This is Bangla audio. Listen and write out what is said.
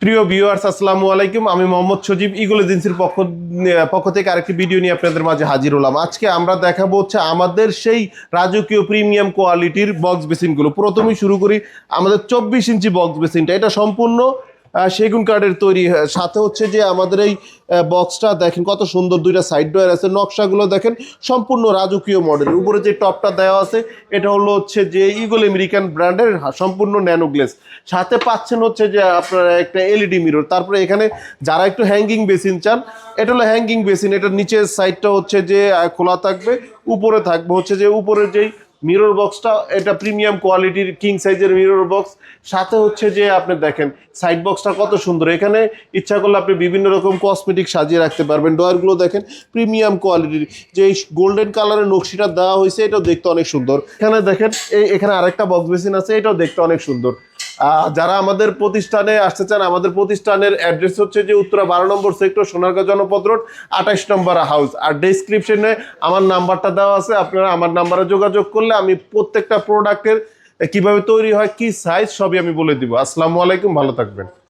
প্রিয় ভিউয়ার্স আসসালামু আলাইকুম। আমি মোহাম্মদ সজীব ইগল এজেন্সির পক্ষ থেকে আরেকটি ভিডিও নিয়ে আপনাদের মাঝে হাজির হলাম। আজকে আমরা দেখাবো হচ্ছে আমাদের সেই রাজকীয় প্রিমিয়াম কোয়ালিটির বক্স বেসিনগুলো। প্রথমেই শুরু করি আমাদের 24 ইঞ্চি বক্স বেসিনটা। এটা সম্পূর্ণ সেগুন কাঠের তৈরি। সাথে হচ্ছে যে আমাদের এই বক্সটা দেখেন কত সুন্দর, দুইটা সাইড ডোর আছে, নকশাগুলো দেখেন সম্পূর্ণ রাজকীয় মডেল। উপরে যে টপটা দেওয়া আছে এটা হলো হচ্ছে যে ইগল আমেরিকান ব্র্যান্ডের সম্পূর্ণ ন্যানো গ্লেস। সাথে পাচ্ছেন হচ্ছে যে আপনারা একটা এলইডি মিরর। তারপরে এখানে যারা একটু হ্যাঙ্গিং বেসিন চান, এটা হলো হ্যাঙ্গিং বেসিন। এটার নিচের সাইডটা হচ্ছে যে খোলা থাকবে, উপরে থাকবে হচ্ছে যে উপরের যেই মিরর বক্সটা, এটা প্রিমিয়াম কোয়ালিটির কিং সাইজের মিরর বক্স। সাথে হচ্ছে যে আপনি দেখেন সাইড বক্সটা কত সুন্দর। এখানে ইচ্ছা করলে আপনি বিভিন্ন রকম কসমেটিক সাজিয়ে রাখতে পারবেন। ডয়ারগুলো দেখেন প্রিমিয়াম কোয়ালিটির, যে গোল্ডেন কালারের নকশিটা দেওয়া হয়েছে এটাও দেখতে অনেক সুন্দর। এখানে দেখেন এখানে আরেকটা বক্স বেসিন আছে, এটাও দেখতে অনেক সুন্দর। যারা আমাদের প্রতিষ্ঠানে আসতে চান, আমাদের প্রতিষ্ঠানের অ্যাড্রেস হচ্ছে যে উত্তরা 12 নম্বর সেক্টর, সোনারগাঁ জনপদ রোড, 28 নম্বর হাউস। আর ডেসক্রিপশনে আমার নাম্বারটা দেওয়া আছে, আপনারা আমার নাম্বারে যোগাযোগ করলে আমি প্রত্যেকটা প্রোডাক্টের কিভাবে তৈরি হয়, কি সাইজ, সবই আমি বলে দিব। আসসালামু আলাইকুম, ভালো থাকবেন।